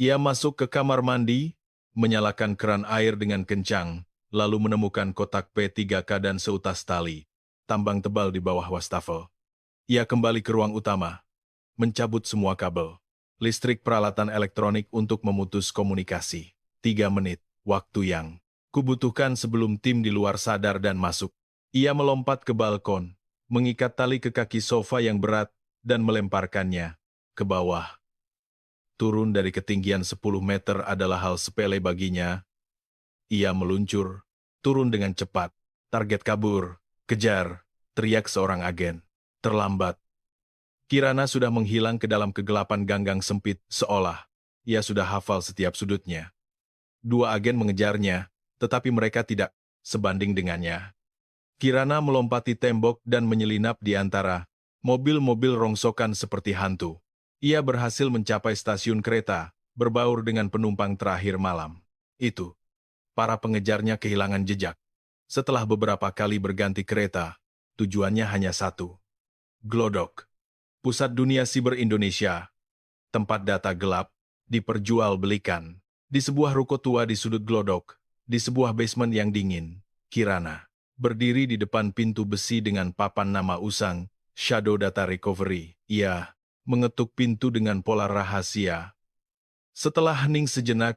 Ia masuk ke kamar mandi, menyalakan keran air dengan kencang, lalu menemukan kotak P3K dan seutas tali, tambang tebal di bawah wastafel. Ia kembali ke ruang utama, mencabut semua kabel, listrik peralatan elektronik untuk memutus komunikasi. 3 menit, waktu yang kubutuhkan sebelum tim di luar sadar dan masuk. Ia melompat ke balkon, mengikat tali ke kaki sofa yang berat, dan melemparkannya ke bawah. Turun dari ketinggian 10 meter adalah hal sepele baginya. Ia meluncur, turun dengan cepat. Target kabur, kejar, teriak seorang agen. Terlambat. Kirana sudah menghilang ke dalam kegelapan ganggang sempit, seolah ia sudah hafal setiap sudutnya. Dua agen mengejarnya, tetapi mereka tidak sebanding dengannya. Kirana melompati tembok dan menyelinap di antara mobil-mobil rongsokan seperti hantu. Ia berhasil mencapai stasiun kereta, berbaur dengan penumpang terakhir malam. Itu, para pengejarnya kehilangan jejak. Setelah beberapa kali berganti kereta, tujuannya hanya satu. Glodok, Pusat Dunia Siber Indonesia, tempat data gelap, diperjualbelikan. Di sebuah ruko tua di sudut Glodok, di sebuah basement yang dingin, Kirana berdiri di depan pintu besi dengan papan nama usang, Shadow Data Recovery. Ia mengetuk pintu dengan pola rahasia. Setelah hening sejenak,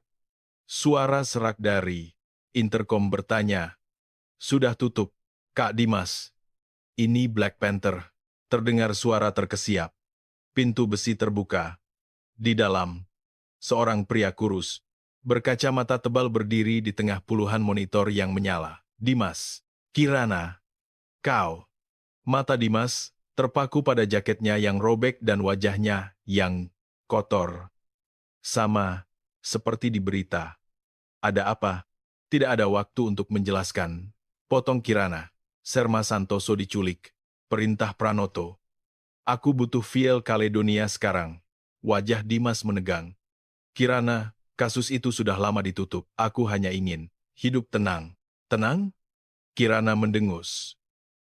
suara serak dari intercom bertanya, "Sudah tutup, Kak Dimas." "Ini Black Panther." Terdengar suara terkesiap. Pintu besi terbuka. Di dalam, seorang pria kurus, berkacamata tebal berdiri di tengah puluhan monitor yang menyala. "Dimas, Kirana, kau." Mata Dimas terpaku pada jaketnya yang robek dan wajahnya yang kotor. Sama seperti di berita. "Ada apa?" "Tidak ada waktu untuk menjelaskan," potong Kirana. "Serma Santoso diculik. Perintah Pranoto. Aku butuh file Caledonia sekarang." Wajah Dimas menegang. "Kirana, kasus itu sudah lama ditutup. Aku hanya ingin hidup tenang." "Tenang?" Kirana mendengus.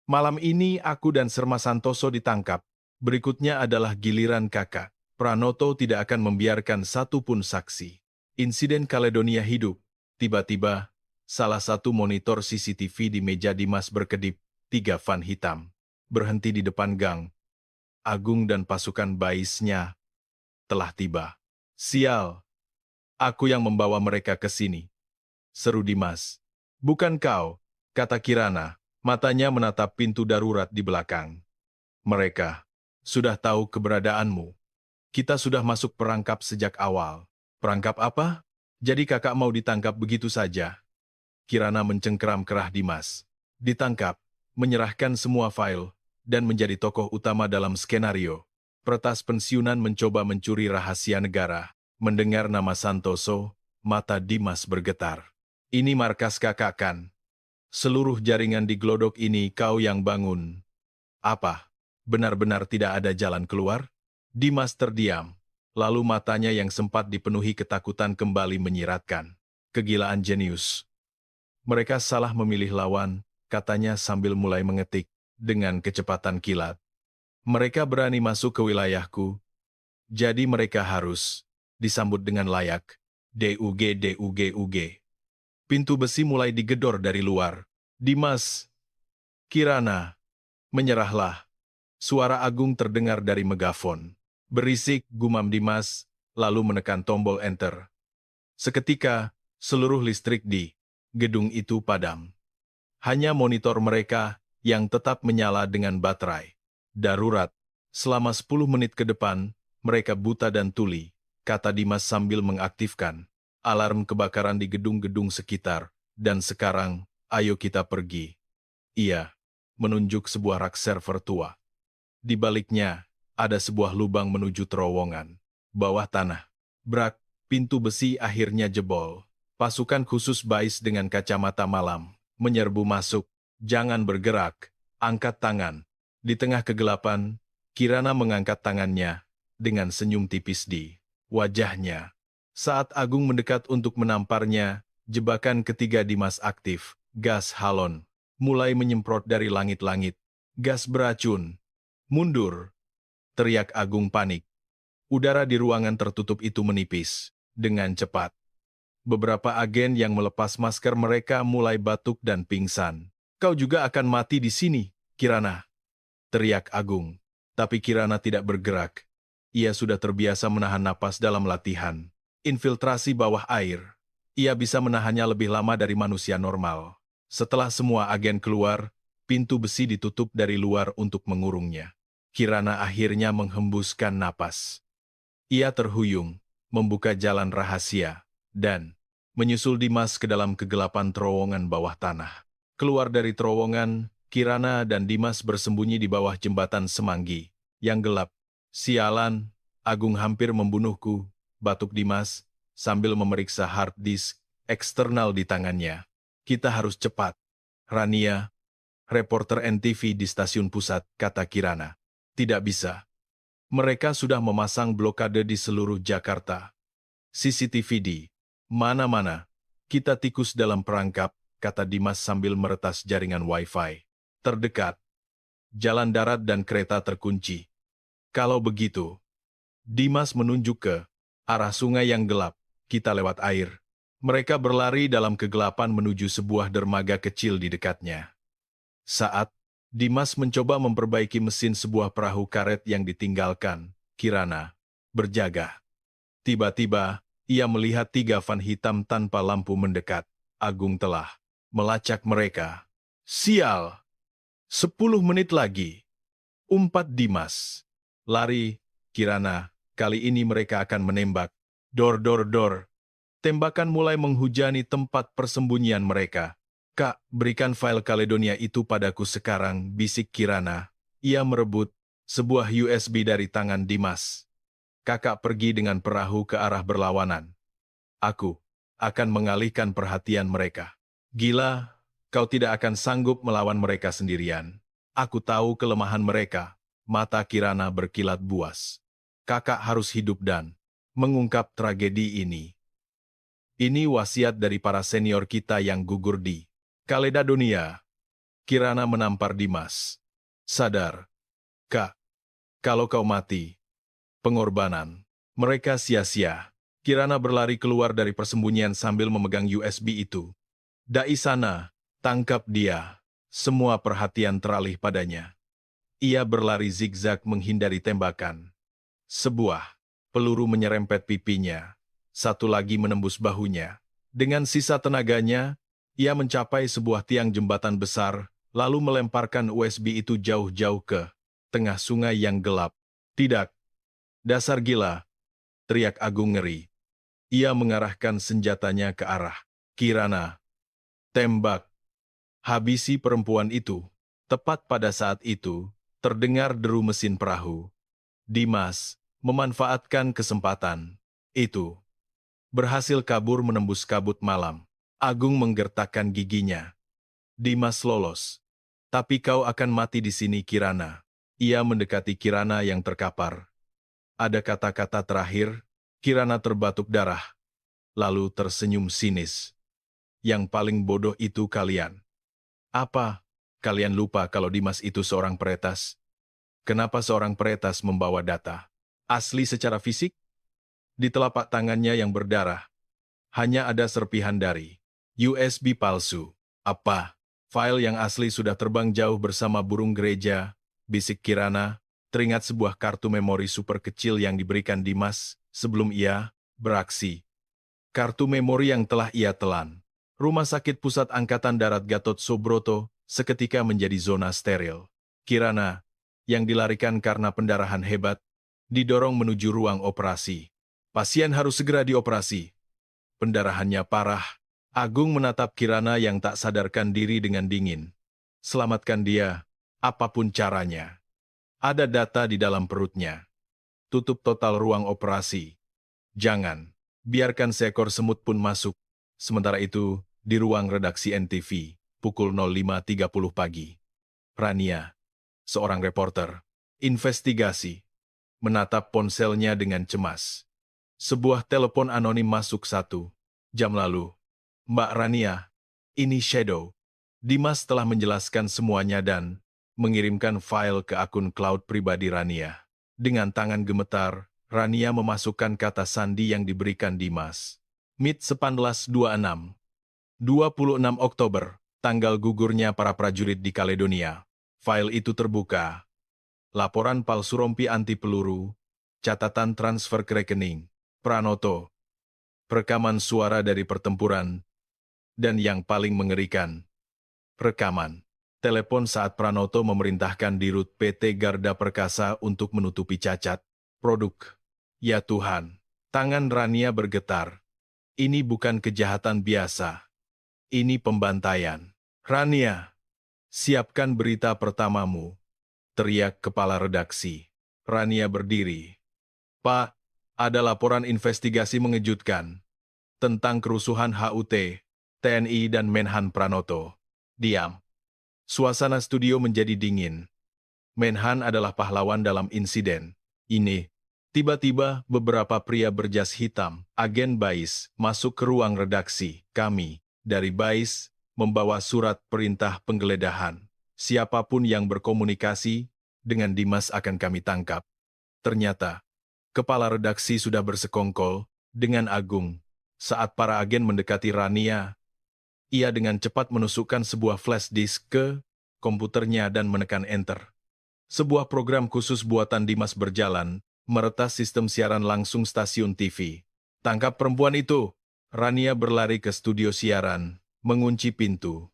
"Malam ini aku dan Serma Santoso ditangkap. Berikutnya adalah giliran kakak. Pranoto tidak akan membiarkan satu pun saksi." Insiden Caledonia hidup. Tiba-tiba, salah satu monitor CCTV di meja Dimas berkedip. 3 van hitam berhenti di depan gang. Agung dan pasukan baisnya telah tiba. "Sial, aku yang membawa mereka ke sini," seru Dimas. "Bukan kau," kata Kirana, matanya menatap pintu darurat di belakang. "Mereka sudah tahu keberadaanmu. Kita sudah masuk perangkap sejak awal." "Perangkap apa? Jadi kakak mau ditangkap begitu saja?" Kirana mencengkeram kerah Dimas. "Ditangkap, menyerahkan semua file, dan menjadi tokoh utama dalam skenario. Peretas pensiunan mencoba mencuri rahasia negara." Mendengar nama Santoso, mata Dimas bergetar. "Ini markas kakak kan? Seluruh jaringan di Glodok ini kau yang bangun. Apa? Benar-benar tidak ada jalan keluar?" Dimas terdiam, lalu matanya yang sempat dipenuhi ketakutan kembali menyiratkan. "Kegilaan jenius. Mereka salah memilih lawan," katanya sambil mulai mengetik dengan kecepatan kilat. "Mereka berani masuk ke wilayahku, jadi mereka harus disambut dengan layak. DUG, DUG, UG." Pintu besi mulai digedor dari luar. "Dimas, Kirana, menyerahlah." Suara Agung terdengar dari megafon. "Berisik," gumam Dimas, lalu menekan tombol enter. Seketika, seluruh listrik di gedung itu padam. Hanya monitor mereka yang tetap menyala dengan baterai darurat. Selama 10 menit ke depan, mereka buta dan tuli, kata Dimas sambil mengaktifkan alarm kebakaran di gedung-gedung sekitar. "Dan sekarang, ayo kita pergi." Ia menunjuk sebuah rak server tua. Di baliknya, ada sebuah lubang menuju terowongan. Bawah tanah. Brak, pintu besi akhirnya jebol. Pasukan khusus Bais dengan kacamata malam menyerbu masuk. "Jangan bergerak, angkat tangan." Di tengah kegelapan, Kirana mengangkat tangannya dengan senyum tipis di wajahnya. Saat Agung mendekat untuk menamparnya, jebakan ketiga Dimas aktif. Gas halon mulai menyemprot dari langit-langit. "Gas beracun. Mundur!" teriak Agung panik. Udara di ruangan tertutup itu menipis dengan cepat. Beberapa agen yang melepas masker mereka mulai batuk dan pingsan. "Kau juga akan mati di sini, Kirana," teriak Agung. Tapi Kirana tidak bergerak. Ia sudah terbiasa menahan napas dalam latihan infiltrasi bawah air. Ia bisa menahannya lebih lama dari manusia normal. Setelah semua agen keluar, pintu besi ditutup dari luar untuk mengurungnya. Kirana akhirnya menghembuskan napas. Ia terhuyung, membuka jalan rahasia, dan menyusul Dimas ke dalam kegelapan terowongan bawah tanah. Keluar dari terowongan, Kirana dan Dimas bersembunyi di bawah jembatan semanggi yang gelap. Sialan, Agung hampir membunuhku, batuk Dimas, sambil memeriksa hard disk eksternal di tangannya. Kita harus cepat. Rania, reporter NTV di stasiun pusat, kata Kirana. Tidak bisa. Mereka sudah memasang blokade di seluruh Jakarta. CCTV di mana-mana. Kita tikus dalam perangkap, kata Dimas sambil meretas jaringan Wi-Fi. Terdekat. Jalan darat dan kereta terkunci. Kalau begitu, Dimas menunjuk ke arah sungai yang gelap. Kita lewat air. Mereka berlari dalam kegelapan menuju sebuah dermaga kecil di dekatnya. Saat Dimas mencoba memperbaiki mesin sebuah perahu karet yang ditinggalkan, Kirana berjaga. Tiba-tiba, ia melihat 3 van hitam tanpa lampu mendekat. Agung telah melacak mereka. Sial! 10 menit lagi. Umpat Dimas. Lari, Kirana. Kali ini mereka akan menembak. Dor, dor, dor. Tembakan mulai menghujani tempat persembunyian mereka. Kak, berikan file Caledonia itu padaku sekarang, bisik Kirana. Ia merebut sebuah USB dari tangan Dimas. Kakak pergi dengan perahu ke arah berlawanan. Aku akan mengalihkan perhatian mereka. Gila, kau tidak akan sanggup melawan mereka sendirian. Aku tahu kelemahan mereka. Mata Kirana berkilat buas. Kakak harus hidup dan mengungkap tragedi ini. Ini wasiat dari para senior kita yang gugur di Caledonia. Kirana menampar Dimas. Sadar, Kak, kalau kau mati, pengorbanan mereka sia-sia. Kirana berlari keluar dari persembunyian sambil memegang USB itu. Dai sana, tangkap dia. Semua perhatian teralih padanya. Ia berlari zigzag menghindari tembakan. Sebuah peluru menyerempet pipinya. Satu lagi menembus bahunya. Dengan sisa tenaganya, ia mencapai sebuah tiang jembatan besar, lalu melemparkan USB itu jauh-jauh ke tengah sungai yang gelap. Tidak. Dasar gila, teriak Agung ngeri. Ia mengarahkan senjatanya ke arah Kirana. Tembak. Habisi perempuan itu. Tepat pada saat itu, terdengar deru mesin perahu. Dimas memanfaatkan kesempatan itu. Berhasil kabur menembus kabut malam. Agung menggertakkan giginya. Dimas lolos. Tapi kau akan mati di sini, Kirana. Ia mendekati Kirana yang terkapar. Ada kata-kata terakhir, Kirana terbatuk darah. Lalu tersenyum sinis. Yang paling bodoh itu kalian. Apa? Kalian lupa kalau Dimas itu seorang peretas? Kenapa seorang peretas membawa data asli secara fisik? Di telapak tangannya yang berdarah, hanya ada serpihan dari USB palsu. Apa? File yang asli sudah terbang jauh bersama burung gereja, bisik Kirana, teringat sebuah kartu memori super kecil yang diberikan Dimas sebelum ia beraksi. Kartu memori yang telah ia telan. Rumah Sakit Pusat Angkatan Darat Gatot Subroto seketika menjadi zona steril. Kirana, yang dilarikan karena pendarahan hebat, didorong menuju ruang operasi. Pasien harus segera dioperasi. Pendarahannya parah. Agung menatap Kirana yang tak sadarkan diri dengan dingin. Selamatkan dia, apapun caranya. Ada data di dalam perutnya. Tutup total ruang operasi. Jangan, biarkan seekor semut pun masuk. Sementara itu, di ruang redaksi NTV, pukul 05.30 pagi. Rania, seorang reporter, investigasi, menatap ponselnya dengan cemas. Sebuah telepon anonim masuk 1 jam lalu. Mbak Rania, ini Shadow. Dimas telah menjelaskan semuanya dan mengirimkan file ke akun cloud pribadi Rania. Dengan tangan gemetar, Rania memasukkan kata sandi yang diberikan Dimas. Mit 1826. 26 Oktober, tanggal gugurnya para prajurit di Caledonia. File itu terbuka. Laporan palsu rompi anti peluru, catatan transfer ke rekening, Pranoto, rekaman suara dari pertempuran, dan yang paling mengerikan, rekaman telepon saat Pranoto memerintahkan dirut PT Garda Perkasa untuk menutupi cacat produk. Ya Tuhan, Tangan Rania bergetar. Ini bukan kejahatan biasa. Ini pembantaian. Rania, siapkan berita pertamamu, teriak kepala redaksi. Rania berdiri. Pak, ada laporan investigasi mengejutkan tentang kerusuhan HUT, TNI dan Menhan Pranoto. Diam. Suasana studio menjadi dingin. Menhan adalah pahlawan dalam insiden ini. Tiba-tiba beberapa pria berjas hitam, agen BAIS, masuk ke ruang redaksi. Kami, dari BAIS, membawa surat perintah penggeledahan. Siapapun yang berkomunikasi dengan Dimas akan kami tangkap. Ternyata, kepala redaksi sudah bersekongkol dengan Agung. Saat para agen mendekati Rania, ia dengan cepat menusukkan sebuah flash disk ke komputernya dan menekan enter. Sebuah program khusus buatan Dimas berjalan, meretas sistem siaran langsung stasiun TV. Tangkap perempuan itu! Rania berlari ke studio siaran, mengunci pintu.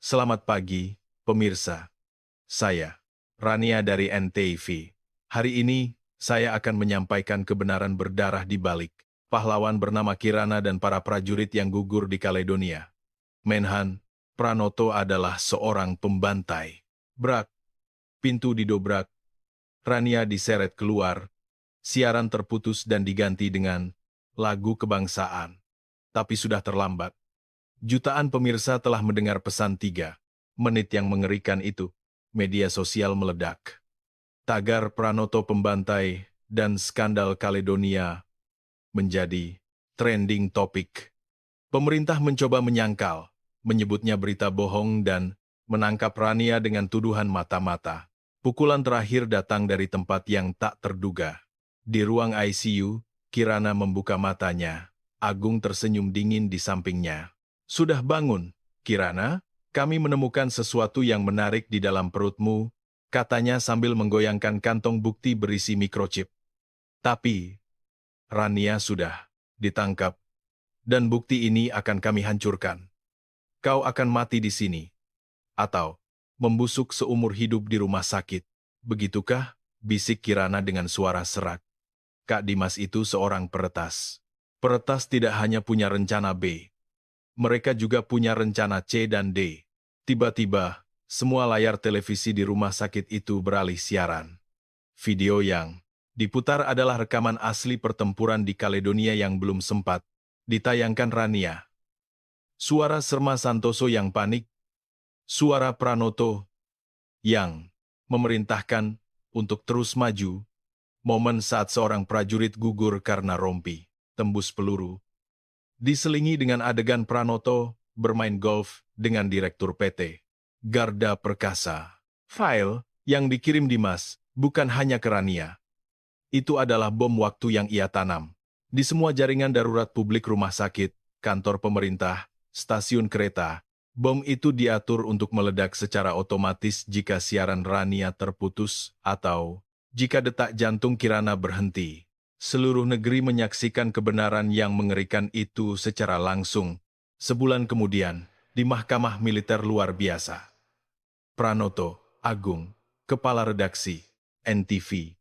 Selamat pagi, pemirsa. Saya, Rania dari NTV. Hari ini, saya akan menyampaikan kebenaran berdarah di balik pahlawan bernama Kirana dan para prajurit yang gugur di Kaledonia. Menhan Pranoto adalah seorang pembantai. Brak. Pintu didobrak. Rania diseret keluar. Siaran terputus dan diganti dengan lagu kebangsaan. Tapi sudah terlambat. Jutaan pemirsa telah mendengar pesan 3 menit yang mengerikan itu. Media sosial meledak. Tagar Pranoto pembantai dan skandal Kaledonia menjadi trending topik. Pemerintah mencoba menyangkal, menyebutnya berita bohong dan menangkap Rania dengan tuduhan mata-mata. Pukulan terakhir datang dari tempat yang tak terduga. Di ruang ICU, Kirana membuka matanya. Agung tersenyum dingin di sampingnya. Sudah bangun, Kirana? Kami menemukan sesuatu yang menarik di dalam perutmu, katanya sambil menggoyangkan kantong bukti berisi mikrochip. Tapi, Rania sudah ditangkap, dan bukti ini akan kami hancurkan. Kau akan mati di sini, atau membusuk seumur hidup di rumah sakit. Begitukah? Bisik Kirana dengan suara serak. Kak Dimas itu seorang peretas. Peretas tidak hanya punya rencana B. Mereka juga punya rencana C dan D. Tiba-tiba, semua layar televisi di rumah sakit itu beralih siaran. Video yang diputar adalah rekaman asli pertempuran di Kaledonia yang belum sempat ditayangkan Rania. Suara Serma Santoso yang panik, suara Pranoto yang memerintahkan untuk terus maju, momen saat seorang prajurit gugur karena rompi, tembus peluru, diselingi dengan adegan Pranoto bermain golf dengan Direktur PT Garda Perkasa. File yang dikirim Dimas bukan hanya ke Rania. Itu adalah bom waktu yang ia tanam. Di semua jaringan darurat publik rumah sakit, kantor pemerintah, stasiun kereta, bom itu diatur untuk meledak secara otomatis jika siaran Rania terputus atau jika detak jantung Kirana berhenti. Seluruh negeri menyaksikan kebenaran yang mengerikan itu secara langsung. Sebulan kemudian, di Mahkamah Militer Luar Biasa, Pranoto, Agung, Kepala Redaksi, NTV,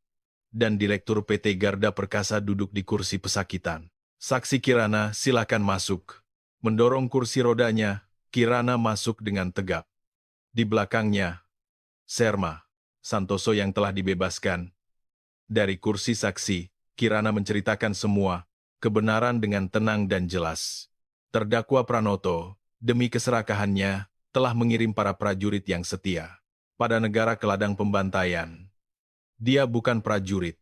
dan Direktur PT Garda Perkasa duduk di kursi pesakitan. Saksi Kirana, silakan masuk. Mendorong kursi rodanya, Kirana masuk dengan tegap. Di belakangnya, Serma Santoso yang telah dibebaskan. Dari kursi saksi, Kirana menceritakan semua kebenaran dengan tenang dan jelas. Terdakwa Pranoto, demi keserakahannya, telah mengirim para prajurit yang setia pada negara ke ladang pembantaian. Dia bukan prajurit.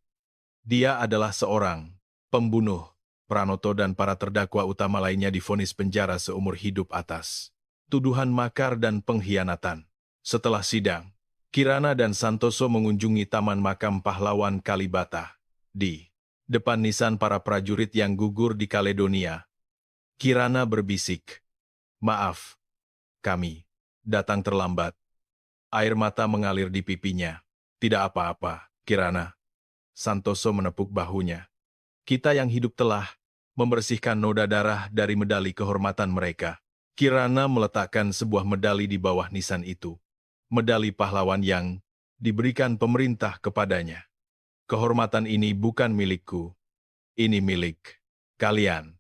Dia adalah seorang pembunuh. Pranoto dan para terdakwa utama lainnya divonis penjara seumur hidup atas tuduhan makar dan pengkhianatan. Setelah sidang, Kirana dan Santoso mengunjungi Taman Makam Pahlawan Kalibata. Di depan nisan para prajurit yang gugur di Kaledonia, Kirana berbisik, "Maaf, kami datang terlambat." Air mata mengalir di pipinya. "Tidak apa-apa, Kirana." Santoso menepuk bahunya. "Kita yang hidup telah membersihkan noda darah dari medali kehormatan mereka." Kirana meletakkan sebuah medali di bawah nisan itu. Medali pahlawan yang diberikan pemerintah kepadanya. "Kehormatan ini bukan milikku. Ini milik kalian.